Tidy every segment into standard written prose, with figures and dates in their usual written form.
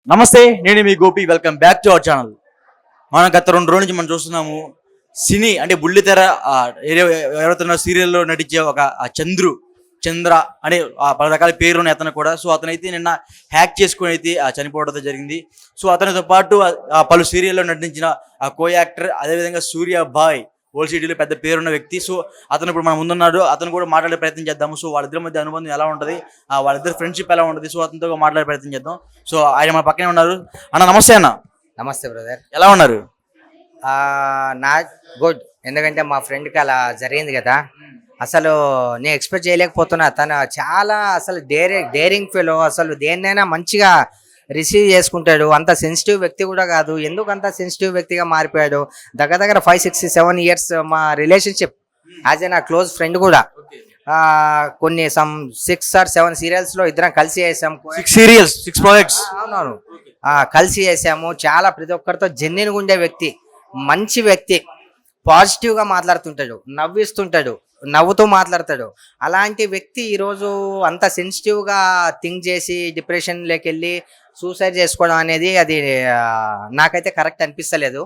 నమస్తే, నేను మీ Gopi. Welcome back to our channel. మనం గత 2 రోజుల నుంచి మనం చూస్తున్నాము సినీ అంటే బుల్లితెర ఎవరైతే సీరియల్లో నటించే ఒక చంద్ర అనే పలు రకాల పేరున్న అతను కూడా. సో అతనైతే నిన్న హ్యాక్ చేసుకుని అయితే చనిపోవడం జరిగింది. సో అతనితో పాటు పలు సీరియల్లో నటించిన కో యాక్టర్, అదేవిధంగా సూర్య బాయ్ ఓల్డ్ సిటీలో పెద్ద పేరున్న వ్యక్తి. సో అతను ఇప్పుడు మనం ముందున్నాడు. అతను కూడా మాట్లాడే ప్రయత్నం చేద్దాము. సో వాళ్ళిద్దరి మధ్య అనుబంధం ఎలా ఉంటుంది, వాళ్ళిద్దరు ఫ్రెండ్షిప్ ఎలా ఉంటుంది, సో అతనితో మాట్లాడే ప్రయత్నం చేద్దాం. సో ఆయన మన పక్కనే ఉన్నారు. అన్న నమస్తే. అన్న నమస్తే బ్రదర్. ఎలా ఉన్నారు? Not good. ఎందుకంటే మా ఫ్రెండ్కి అలా జరిగింది కదా, అసలు నేను ఎక్స్పెక్ట్ చేయలేకపోతున్నా. తను చాలా అసలు డేరింగ్ ఫెలో, అసలు దేన్నైనా మంచిగా రిసీవ్ చేసుకుంటాడు. అంత సెన్సిటివ్ వ్యక్తి కూడా కాదు. ఎందుకు అంత సెన్సిటివ్ వ్యక్తిగా మారిపోయాడు? దగ్గర 5, 6, 7 years మా రిలేషన్షిప్ యాజ్ ఏ నా క్లోజ్ ఫ్రెండ్ కూడా. కొన్ని 6 or 7 సీరియల్స్ లో ఇద్దరం కలిసి చేసాం. 6 ప్రాజెక్ట్స్. అవునవును, కలిసి చేసాము. చాలా ప్రతి ఒక్కరితో జెన్యున్గా ఉండే వ్యక్తి, మంచి వ్యక్తి, పాజిటివ్ గా మాట్లాడుతుంటాడు, నవ్విస్తుంటాడు, నవ్వుతూ మాట్లాడతాడు. అలాంటి వ్యక్తి ఈరోజు అంత సెన్సిటివ్ గా థింక్ చేసి డిప్రెషన్లోకి వెళ్ళి సూసైడ్ చేసుకోవడం అనేది అది నాకైతే కరెక్ట్ అనిపిస్తలేదు.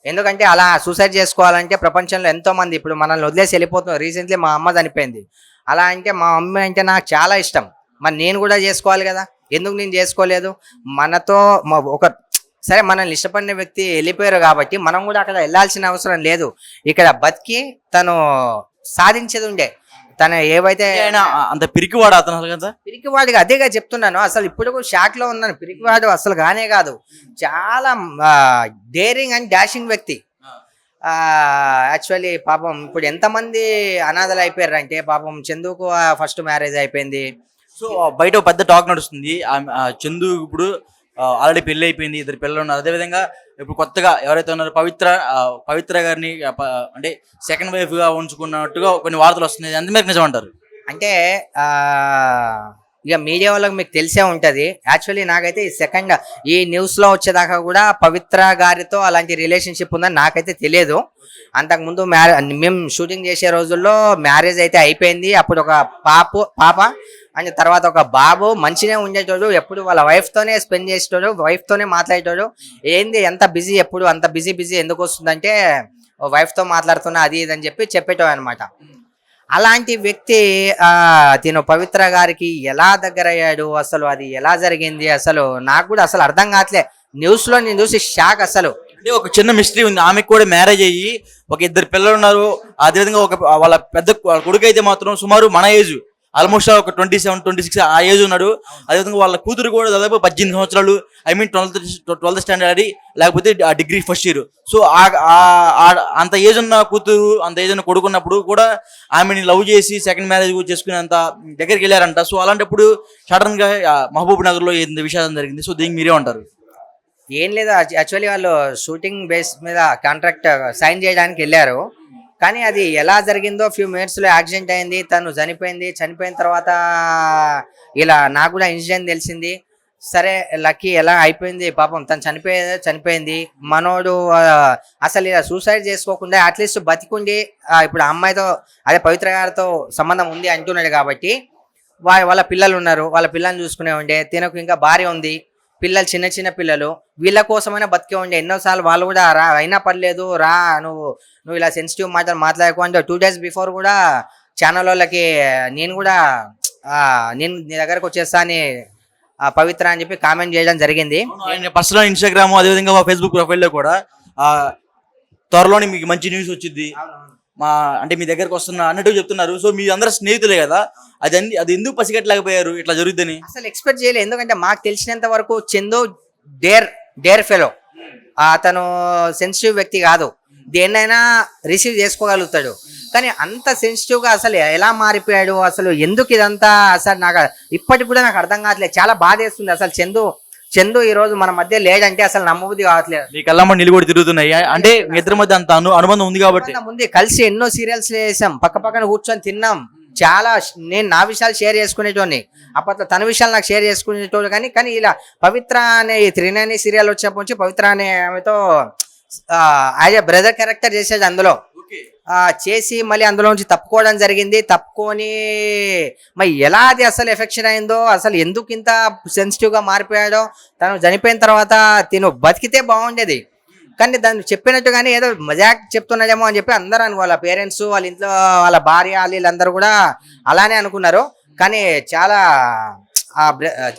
ఎందుకంటే అలా సూసైడ్ చేసుకోవాలంటే ప్రపంచంలో ఎంతో మంది ఇప్పుడు మనల్ని వదిలేసి వెళ్ళిపోతున్నారు. రీసెంట్లీ మా అమ్మ చనిపోయింది. అలా అంటే మా అమ్మ అంటే నాకు చాలా ఇష్టం. మరి నేను కూడా చేసుకోవాలి కదా, ఎందుకు నేను చేసుకోలేదు? మనతో ఒక సరే మనల్ని ఇష్టపడిన వ్యక్తి వెళ్ళిపోయారు కాబట్టి మనం కూడా అక్కడ వెళ్ళాల్సిన అవసరం లేదు. ఇక్కడ బతికి తను సాధించేది ఉండే. తను ఏవైతే అంత పిరికివాడు అతను కదా, పిరికివాడిగా అదేగా చెప్తున్నాను. అసలు ఇప్పుడు కూడా షాక్ లో ఉన్నాను. పిరికివాడు అసలు గానే కాదు, చాలా డేరింగ్ అండ్ డాషింగ్ వ్యక్తి. యాక్చువల్లీ పాపం ఇప్పుడు ఎంతమంది అనాథలు అయిపోయారు అంటే, పాపం చందుకు ఫస్ట్ మ్యారేజ్ అయిపోయింది. సో బయట ఒక పెద్ద టాక్ నడుస్తుంది. చందు ఇప్పుడు ఆల్రెడీ పెళ్లి అయిపోయింది, 2 పిల్లలు ఉన్నారు. అదేవిధంగా ఇప్పుడు కొత్తగా ఎవరైతే ఉన్నారో పవిత్ర గారిని అంటే సెకండ్ వైఫ్ గా ఉంచుకున్నట్టుగా కొన్ని వార్తలు వస్తున్నాయి. అంతమేరకు నిజం అంటారు? అంటే ఇక మీడియా వాళ్ళకి మీకు తెలిసే ఉంటది. యాక్చువల్లీ నాకైతే ఈ న్యూస్ లో వచ్చేదాకా కూడా పవిత్ర గారితో అలాంటి రిలేషన్షిప్ ఉందని నాకైతే తెలియదు. అంతకుముందు మేము షూటింగ్ చేసే రోజుల్లో మ్యారేజ్ అయితే అయిపోయింది. అప్పుడు ఒక పాప అండ్ తర్వాత ఒక బాబు. మంచిగా ఉండేటోడు, ఎప్పుడు వాళ్ళ వైఫ్ తోనే స్పెండ్ చేసేటోడు, వైఫ్ తోనే మాట్లాడేటోడు. ఏంది ఎంత బిజీ, ఎప్పుడు అంత బిజీ ఎందుకు వస్తుందంటే వైఫ్ తో మాట్లాడుతున్నా అది ఇది అని చెప్పేటోడు అనమాట. అలాంటి వ్యక్తి తిను పవిత్ర గారికి ఎలా దగ్గర అయ్యాడు, అసలు అది ఎలా జరిగింది, అసలు నాకు కూడా అసలు అర్థం కావట్లే. న్యూస్ లో నేను చూసి షాక్. అసలు అంటే ఒక చిన్న మిస్టరీ ఉంది. ఆమెకు కూడా మ్యారేజ్ అయ్యి ఒక 2 పిల్లలు ఉన్నారు. అదేవిధంగా వాళ్ళ పెద్ద కొడుకు అయితే మాత్రం సుమారు మన ఏజ్, ఆల్మోస్ట్ ఒక 27, 26 ఆ ఏజ్ ఉన్నాడు. అదేవిధంగా వాళ్ళ కూతురు కూడా దాదాపు 18 సంవత్సరాలు, ఐ మీన్ 12th స్టాండర్డ్ లేకపోతే డిగ్రీ ఫస్ట్ ఇయర్. సో అంత ఏజ్ ఉన్న కూతురు, అంత ఏజ్ ఉన్న కొడుకున్నప్పుడు కూడా ఆమెని లవ్ చేసి సెకండ్ మ్యారేజ్ చేసుకునేంత దగ్గరికి వెళ్ళారంట. సో అలాంటప్పుడు సడన్ గా మహబూబ్ నగర్ లో ఏంది విషయం జరిగింది. సో దీనికి మీరే ఉంటారు? ఏం లేదు, యాక్చువల్లీ వాళ్ళు షూటింగ్ బేస్ మీద కాంట్రాక్ట్ సైన్ చేయడానికి వెళ్ళారు. కానీ అది ఎలా జరిగిందో, ఫ్యూ మినిట్స్లో యాక్సిడెంట్ అయింది, తను చనిపోయిన తర్వాత ఇలా నాకు కూడా ఇన్సిడెంట్ తెలిసింది. సరే లక్కీ ఎలా అయిపోయింది పాపం, తను చనిపోయింది. మనోడు అసలు ఇలా సూసైడ్ చేసుకోకుండా అట్లీస్ట్ బతికుండి ఇప్పుడు అమ్మాయితో అదే పవిత్ర గారితో సంబంధం ఉంది అంటున్నాడు కాబట్టి వాళ్ళ పిల్లలు ఉన్నారు, వాళ్ళ పిల్లల్ని చూసుకునే ఉండే. తినకు ఇంకా భార్య ఉంది, పిల్లలు చిన్న పిల్లలు. వీళ్ళ కోసమైనా బతికే ఉండే. ఎన్నోసార్లు వాళ్ళు కూడా అయినా పర్లేదు నువ్వు ఇలా సెన్సిటివ్ మాటలు మాట్లాడుకో అంటే 2 days బిఫోర్ కూడా ఛానల్ వాళ్ళకి నేను నీ దగ్గరకు వచ్చేస్తా అని పవిత్ర అని చెప్పి కామెంట్ చేయడం జరిగింది. పర్సనల్ ఇన్స్టాగ్రామ్, అదేవిధంగా ఫేస్బుక్ ప్రొఫైల్లో కూడా త్వరలోనే మీకు మంచి న్యూస్ వచ్చింది, అంటే మీ దగ్గరకు వస్తున్నా అన్నట్టు చెప్తున్నారు. సో మీ అందరూ స్నేహితులే కదా, అది ఎందుకు పసిగట్టలేకపోయారు ఇట్లా జరుగుద్దని? అసలు ఎక్స్పెక్ట్ చేయలేదు. ఎందుకంటే మాకు తెలిసినంత వరకు చందు డేర్ ఫెలో. అతను సెన్సిటివ్ వ్యక్తి కాదు, దేన్నైనా రిసీవ్ చేసుకోగలుగుతాడు. కానీ అంత సెన్సిటివ్ గా అసలు ఎలా మారిపోయాడు, అసలు ఎందుకు ఇదంతా, అసలు నాకు ఇప్పటికి కూడా నాకు అర్థం కావట్లేదు. చాలా బాధేస్తుంది. అసలు చందు ఈ రోజు మన మధ్య లేడంటే అసలు నమ్మబుద్ధి కావట్లేదు. మీ కళ్ళమ్మ నిలుగుడు తిరుగుతున్నాయి అంటే మీ ఇద్దరి మధ్య అంత అనుబంధం ఉంది కాబట్టి. ముందు కలిసి ఎన్నో సీరియల్స్ చేసాం, పక్కన కూర్చొని తిన్నాం. చాలా నేను నా విషయాలు షేర్ చేసుకునేటోని, అప్పట్లో తన విషయాలు నాకు షేర్ చేసుకునేటోడు. కానీ ఇలా పవిత్ర అనే 390 సీరియల్ వచ్చినప్పటి నుంచి పవిత్ర అనే ఆమెతో యాజ్ ఎ బ్రదర్ క్యారెక్టర్ చేసేది అందులో. చేసి మళ్ళీ అందులోంచి తప్పుకోవడం జరిగింది. తప్పుకొని మరి ఎలా అది అసలు ఎఫెక్షన్ అయిందో, అసలు ఎందుకు ఇంత సెన్సిటివ్గా మారిపోయాడో, తను చనిపోయిన తర్వాత తిను బతికితే బాగుండేది. కానీ దాన్ని చెప్పినట్టుగానే ఏదో మజాక్ చెప్తున్నాడేమో అని చెప్పి అందరూ వాళ్ళ పేరెంట్స్, వాళ్ళ ఇంట్లో వాళ్ళ భార్య వీళ్ళందరూ కూడా అలానే అనుకున్నారు. కానీ చాలా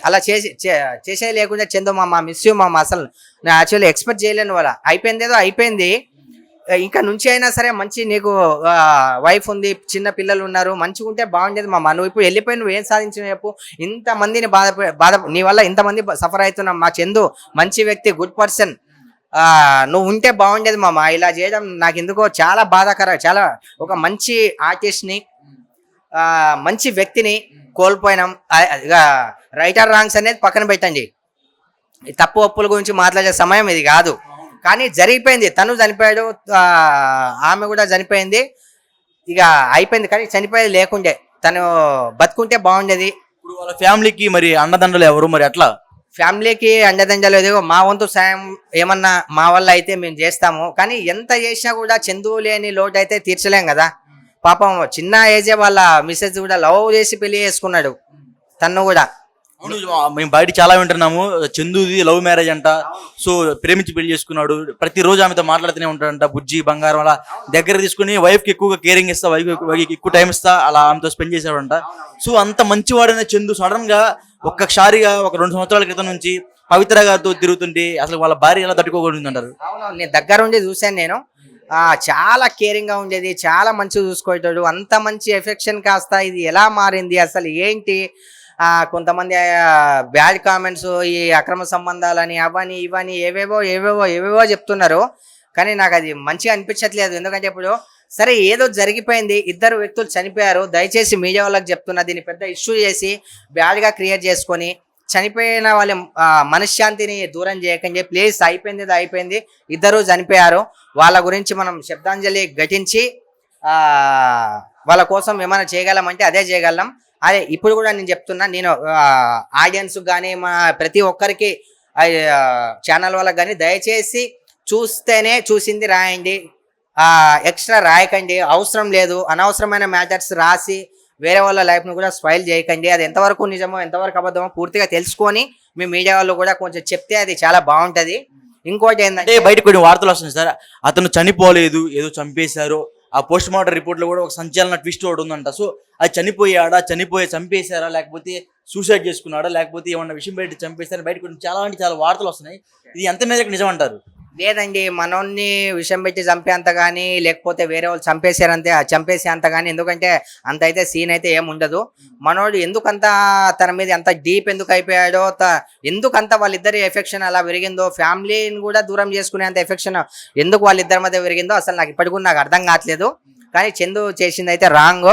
అలా చేసేది లేకుండా చందు మామ, మిస్ యూ మామ, అసలు నేను యాక్చువల్లీ ఎక్స్పెక్ట్ చేయలేను. వాళ్ళ అయిపోయింది ఏదో అయిపోయింది. ఇంకా నుంచి అయినా సరే మంచి నీకు వైఫ్ ఉంది, చిన్న పిల్లలు ఉన్నారు, మంచిగా ఉంటే బాగుండేది మామ. నువ్వు ఇప్పుడు వెళ్ళిపోయి నువ్వు ఏం సాధించిన చెప్పు. ఇంతమందిని బాధ నీ వల్ల ఇంతమంది సఫర్ అవుతున్నాం. మా చందు మంచి వ్యక్తి, గుడ్ పర్సన్, నువ్వు ఉంటే బాగుండేది మామ. ఇలా చేయడం నాకు ఎందుకో చాలా బాధాకరం. చాలా ఒక మంచి ఆర్టిస్ట్ని, మంచి వ్యక్తిని కోల్పోయినాం. రైట్ ఆర్ రాంగ్స్ అనేది పక్కన పెట్టండి, తప్పు ఒప్పుల గురించి మాట్లాడే సమయం ఇది కాదు. కానీ జరిగిపోయింది, తను చనిపోయాడు, ఆమె కూడా చనిపోయింది, ఇక అయిపోయింది. కానీ చనిపోయేది లేకుండే, తను బతుకుంటే బాగుండేది. ఇప్పుడు వాళ్ళ ఫ్యామిలీకి మరి అండదండలు ఎవరు మరి అట్లా? ఫ్యామిలీకి అండదండలు ఏదో మా వంతు సాయం ఏమన్నా మా వల్ల అయితే మేము చేస్తాము. కానీ ఎంత చేసినా కూడా చందు లేని లోటు అయితే తీర్చలేం కదా. పాపం చిన్న ఏజే వాళ్ళ మిస్సెస్ కూడా లవ్ చేసి పెళ్లి చేసుకున్నాడు తను కూడా. అవును, మేము బయట చాలా వింటున్నాము, చందుది లవ్ మ్యారేజ్ అంట. సో ప్రేమించి పెళ్లి చేసుకున్నాడు, ప్రతిరోజు ఆమెతో మాట్లాడుతూనే ఉంటాడంట, బుజ్జి బంగారం అలా దగ్గర తీసుకుని వైఫ్ కి ఎక్కువగా కేరింగ్ ఇస్తా, వైఫ్ ఎక్కువ టైం ఇస్తా, అలా ఆమెతో స్పెండ్ చేసాడంట. సో అంత మంచివాడైన చందు సడన్ గా ఒక్కసారిగా ఒక 2 సంవత్సరాల క్రితం నుంచి పవిత్ర గారితో తిరుగుతుంటే అసలు వాళ్ళ భార్య ఎలా తట్టుకోగలుగుతుంది అంటారు? అవును, నేను దగ్గరుండి చూశాను నేను. చాలా కేరింగ్ గా ఉండేది, చాలా మంచిగా చూసుకుంటాడు. అంత మంచి ఎఫెక్షన్ కాస్త ఇది ఎలా మారింది అసలు ఏంటి? కొంతమంది బ్యాడ్ కామెంట్స్, ఈ అక్రమ సంబంధాలని అవని ఇవని ఏవేవో చెప్తున్నారు. కానీ నాకు అది మంచిగా అనిపించట్లేదు. ఎందుకంటే ఇప్పుడు సరే ఏదో జరిగిపోయింది, 2 వ్యక్తులు చనిపోయారు, దయచేసి మీడియా వాళ్ళకి చెప్తున్నా, దీన్ని పెద్ద ఇష్యూ చేసి బ్యాడ్గా క్రియేట్ చేసుకొని చనిపోయిన వాళ్ళ మనశ్శాంతిని దూరం చేయకండి ప్లీజ్. అయిపోయింది, 2 చనిపోయారు, వాళ్ళ గురించి మనం శబ్దాంజలి ఘటించి వాళ్ళ కోసం ఏమైనా చేయగలమంటే అదే చేయగలం. అదే ఇప్పుడు కూడా నేను చెప్తున్నా, నేను ఆడియన్స్ కానీ మా ప్రతి ఒక్కరికి ఛానల్ వాళ్ళకి కానీ దయచేసి చూస్తేనే చూసింది రాయండి, ఎక్స్ట్రా రాయకండి, అవసరం లేదు అనవసరమైన మ్యాటర్స్ రాసి వేరే వాళ్ళ లైఫ్ను కూడా స్పాయిల్ చేయకండి. అది ఎంతవరకు నిజమో ఎంతవరకు అబద్ధమో పూర్తిగా తెలుసుకొని మీ మీడియా వాళ్ళు కూడా కొంచెం చెప్తే అది చాలా బాగుంటుంది. ఇంకోటి ఏంటంటే బయట కొన్ని వార్తలు వస్తున్నాయి సార్, అతను చనిపోలేదు, ఏదో చంపేశారు. ఆ పోస్ట్ మార్టం రిపోర్ట్ లో కూడా ఒక సంచలన ట్విస్ట్ ఒకటి ఉందంట. సో అది చనిపోయాడా, చంపేశారా, లేకపోతే సూసైడ్ చేసుకున్నాడా, లేకపోతే ఏమన్నా విషయం బయట చంపేశారా, బయట కొన్ని చాలా వార్తలు వస్తున్నాయి. ఇది ఎంత మీద నిజం అంటారు? లేదండి, మనోన్ని విషం పెట్టి చంపేంత కానీ లేకపోతే వేరే వాళ్ళు చంపేసే అంత కానీ, ఎందుకంటే అంత అయితే సీన్ అయితే ఏముండదు. మనోడు ఎందుకంత తన మీద ఎంత డీప్ ఎందుకు అయిపోయాడో, ఎందుకంత వాళ్ళిద్దరి ఎఫెక్షన్ అలా పెరిగిందో, ఫ్యామిలీని కూడా దూరం చేసుకునేంత ఎఫెక్షన్ ఎందుకు వాళ్ళిద్దరి మధ్య పెరిగిందో అసలు నాకు ఇప్పటికి కూడా నాకు అర్థం కావట్లేదు. కానీ చందు చేసింది అయితే రాంగ్,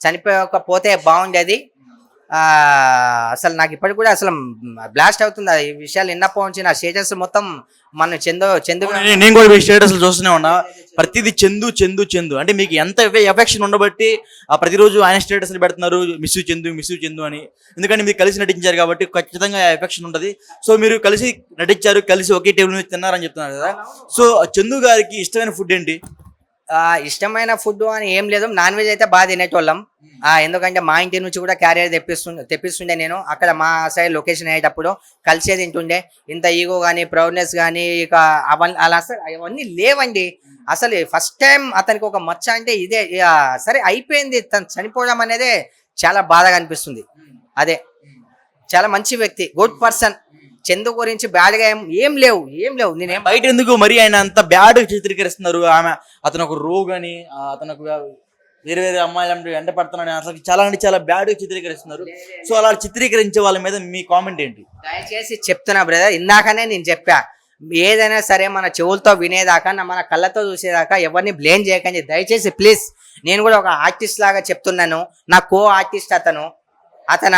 చనిపోకపోతే బాగుండేది. అసలు నాకు ఇప్పటికి కూడా అసలు బ్లాస్ట్ అవుతుంది ఈ విషయాలు విన్నప్పటి నుంచి. నా స్టేటస్ మొత్తం మన చందు నేను కూడా మీ స్టేటస్ చూస్తూనే ఉన్నా, ప్రతిదీ చందు అంటే మీకు ఎంత ఎఫెక్షన్ ఉండబట్టి ప్రతిరోజు ఆయన స్టేటస్ పెడుతున్నారు, మిస్ యూ చందు అని. ఎందుకంటే మీరు కలిసి నటించారు కాబట్టి ఖచ్చితంగా ఎఫెక్షన్ ఉంటుంది. సో మీరు కలిసి నటించారు, కలిసి ఒకే టేబుల్ మీద తిన్నారని చెప్తున్నారు కదా. సో చందు గారికి ఇష్టమైన ఫుడ్ ఏంటి? ఇష్టమైన ఫుడ్ అని ఏం లేదు, నాన్ వెజ్ అయితే బాగా తినేటోళ్ళం. ఎందుకంటే మా ఇంటి నుంచి కూడా క్యారియర్ తెప్పిస్తుండే నేను. అక్కడ మా సైడ్ లొకేషన్ అయ్యేటప్పుడు కలిసే తింటుండే. ఇంత ఈగో కానీ ప్రౌడ్నెస్ కానీ ఇక అలా అసలు అవన్నీ లేవండి. అసలు ఫస్ట్ టైం అతనికి ఒక మచ్చ అంటే ఇదే. సరే అయిపోయింది, తను చనిపోవడం అనేది చాలా బాధగా అనిపిస్తుంది. అదే చాలా మంచి వ్యక్తి, గుడ్ పర్సన్. చందు గురించి బ్యాడ్గా ఏం లేవు. నేనేం బయట ఎందుకు మరి ఆయన అంత బ్యాడ్ చిత్రీకరిస్తున్నారు? అతను ఒక రోగ్ అని, అతను వేరే అమ్మాయిలు వెంట పడుతున్నాడు, అసలు చాలా బ్యాడ్ చిత్రీకరిస్తున్నారు. సో అలా చిత్రీకరించే వాళ్ళ మీద మీ కామెంట్ ఏంటి? దయచేసి చెప్తున్నా బ్రదర్, ఇందాకనే నేను చెప్పా, ఏదైనా సరే మన చెవులతో వినేదాకా, మన కళ్ళతో చూసేదాకా ఎవరిని బ్లేమ్ చేయకండి దయచేసి ప్లీజ్. నేను కూడా ఒక ఆర్టిస్ట్ లాగా చెప్తున్నాను, నా కో ఆర్టిస్ట్ అతను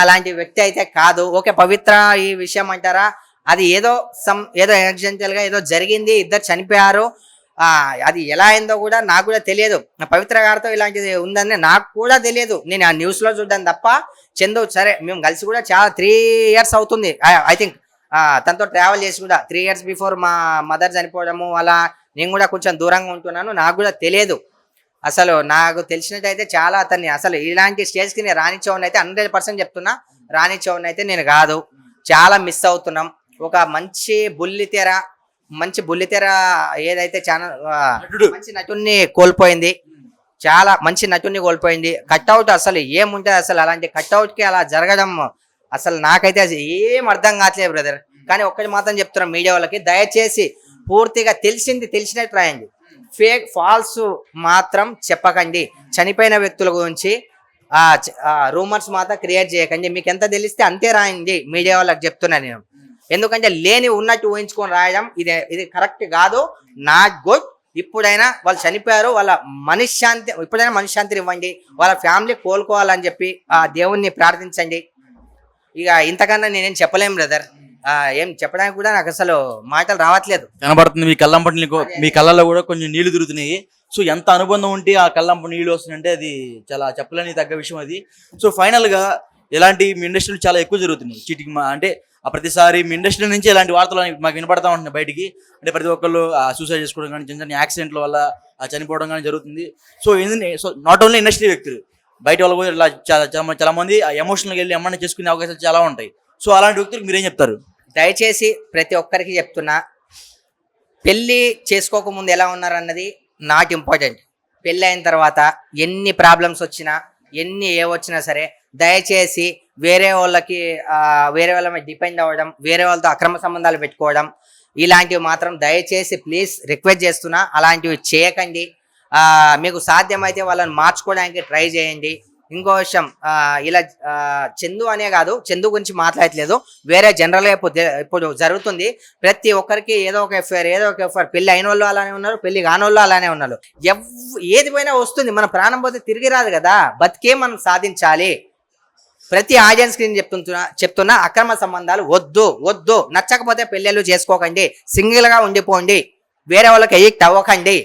అలాంటి వ్యక్తి అయితే కాదు. ఓకే, పవిత్ర ఈ విషయం అంటారా, అది ఏదో యాక్సిడెంటల్ గా ఏదో జరిగింది, 2 చనిపోయారు. అది ఎలా అయిందో కూడా నాకు కూడా తెలియదు. పవిత్ర గారితో ఇలాంటిది ఉందని నాకు కూడా తెలియదు. నేను ఆ న్యూస్ లో చూడ్డాను తప్ప. చందు సరే మేము కలిసి కూడా చాలా 3 years అవుతుంది ఐ థింక్. తనతో ట్రావెల్ చేసి కూడా 3 years బిఫోర్ మా మదర్ చనిపోవడము, అలా నేను కూడా కొంచెం దూరంగా ఉంటున్నాను, నాకు కూడా తెలియదు. అసలు నాకు తెలిసినట్టయితే చాలా అతన్ని అసలు ఇలాంటి స్టేజ్కి నేను రానిచ్చేవాడిని అయితే 100% చెప్తున్నా, రానిచ్చేవాడిని అయితే నేను కాదు. చాలా మిస్ అవుతున్నాం. ఒక మంచి బుల్లితెర ఏదైతే చాలా నటుడు. మంచి నటుడిని కోల్పోయింది. చాలా మంచి నటుడిని కోల్పోయింది. కట్అవుట్ అసలు ఏముంటుంది అసలు అలాంటి కట్అవుట్కి అలా జరగడం అసలు నాకైతే అది ఏం అర్థం కావట్లేదు బ్రదర్. కానీ ఒక్కటి మాత్రం చెప్తున్నాం మీడియా వాళ్ళకి, దయచేసి పూర్తిగా తెలిసినట్టు రాయండి. ఫాల్స్ మాత్రం చెప్పకండి. చనిపోయిన వ్యక్తుల గురించి రూమర్స్ మాత్రం క్రియేట్ చేయకండి. మీకు ఎంత తెలిస్తే అంతే రాయండి. మీడియా వాళ్ళకి చెప్తున్నా నేను. ఎందుకంటే లేని ఉన్నట్టు ఊహించుకొని రాయడం ఇది కరెక్ట్ కాదు, నాట్ గుడ్. ఇప్పుడైనా వాళ్ళు చనిపోయారు, వాళ్ళ ఇప్పుడైనా మనశ్శాంతిని ఇవ్వండి, వాళ్ళ ఫ్యామిలీ కోలుకోవాలని చెప్పి ఆ దేవుణ్ణి ప్రార్థించండి. ఇక ఇంతకన్నా నేనేం చెప్పలేం బ్రదర్. ఏం చెప్పడానికి కూడా నాకు అసలు మాటలు రావట్లేదు. కనబడుతుంది మీ కళ్ళంపటి, మీ కళ్ళల్లో కూడా కొంచెం నీళ్లు తిరుగుతున్నాయి. సో ఎంత అనుబంధం ఉంటే ఆ కళ్ళంపటి నీళ్లు వస్తున్నాయంటే అది చాలా చెప్పలేని తగ్గ విషయం అది. సో ఫైనల్ గా ఇలాంటి మీ ఇండస్ట్రీలో చాలా ఎక్కువ జరుగుతున్నాయి చీటింగ్. అంటే ప్రతిసారి మీ ఇండస్ట్రీ నుంచి ఇలాంటి వార్తలు మాకు వినపడతా ఉంటున్నాయి బయటికి. అంటే ప్రతి ఒక్కళ్ళు సూసైడ్ చేసుకోవడం కానీ, చిన్న చిన్న యాక్సిడెంట్ల వల్ల చనిపోవడం కానీ జరుగుతుంది. సో నాట్ ఓన్లీ ఇండస్ట్రీ వ్యక్తులు, బయట వాళ్ళు కూడా ఇలా చాలా మంది ఎమోషనల్గా వెళ్ళి అమ్మని చేసుకునే అవకాశాలు చాలా ఉంటాయి. సో అలాంటి వ్యక్తులకు మీరేం చెప్తారు? దయచేసి ప్రతి ఒక్కరికి చెప్తున్నా, పెళ్ళి చేసుకోకముందు ఎలా ఉన్నారన్నది నాట్ ఇంపార్టెంట్. పెళ్ళి అయిన తర్వాత ఎన్ని ప్రాబ్లమ్స్ వచ్చినా, ఏవొచ్చినా సరే దయచేసి వేరే వాళ్ళ మీద డిపెండ్ అవ్వడం, వేరే వాళ్ళతో అక్రమ సంబంధాలు పెట్టుకోవడం, ఇలాంటివి మాత్రం దయచేసి ప్లీజ్ రిక్వెస్ట్ చేస్తున్నా, అలాంటివి చేయకండి. మీకు సాధ్యమైతే వాళ్ళని మార్చుకోవడానికి ట్రై చేయండి. ఇంకో విషయం, ఇలా చందు అనే కాదు, చందు గురించి మాట్లాడట్లేదు, వేరే జనరల్గా ఇప్పుడు జరుగుతుంది. ప్రతి ఒక్కరికి ఏదో ఒక ఎఫ్ఐఆర్, పెళ్లి అయిన వాళ్ళు అలానే ఉన్నారు, పెళ్లి కాని వాళ్ళు అలానే ఉన్నారు. ఏది పోయినా వస్తుంది, మన ప్రాణం పోతే తిరిగి రాదు కదా, బతికే మనం సాధించాలి. ప్రతి ఆడియన్స్ కి చెప్తున్నా అక్రమ సంబంధాలు వద్దు. నచ్చకపోతే పెళ్ళిళ్ళు చేసుకోకండి, సింగిల్ గా ఉండిపోండి, వేరే వాళ్ళకి ఎడిక్ట్ అవ్వకండి.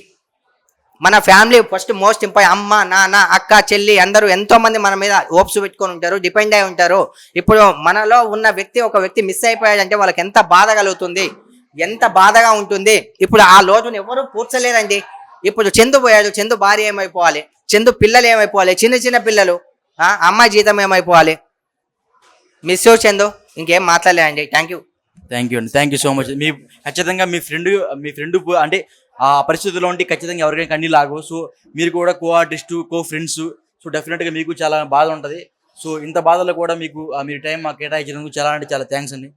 మన ఫ్యామిలీ ఫస్ట్ మోస్ట్ ఇంపార్టెంట్. అమ్మ, నాన్న, అక్క, చెల్లి అందరూ ఎంతో మంది మన మీద హోప్స్ పెట్టుకొని ఉంటారు, డిపెండ్ అయి ఉంటారు. ఇప్పుడు మనలో ఉన్న ఒక వ్యక్తి మిస్ అయిపోయాడంటే వాళ్ళకి ఎంత బాధ కలుగుతుంది, ఎంత బాధగా ఉంటుంది. ఇప్పుడు ఆ లోటును ఎవరు పూడ్చలేరండి. ఇప్పుడు చందు పోయాడు, చందు భార్య ఏమైపోవాలి, చందు పిల్లలు ఏమైపోవాలి, చిన్న పిల్లలు, అమ్మాయి జీతం ఏమైపోవాలి. Miss you Chandu. ఇంకేం మాట్లాడలేదండి. థ్యాంక్ యూ అండి. Thank you so much. ఖచ్చితంగా మీ ఫ్రెండ్ అంటే ఆ పరిస్థితుల్లో ఉంటే ఖచ్చితంగా ఎవరికైనా కన్నీ లాగు. సో మీరు కూడా కో ఆర్టిస్టు, కో ఫ్రెండ్స్, సో డెఫినెట్గా మీకు చాలా బాధ ఉంటుంది. సో ఇంత బాధలో కూడా మీరు టైం మాకు కేటాయించినందుకు చాలా థ్యాంక్స్ అండి.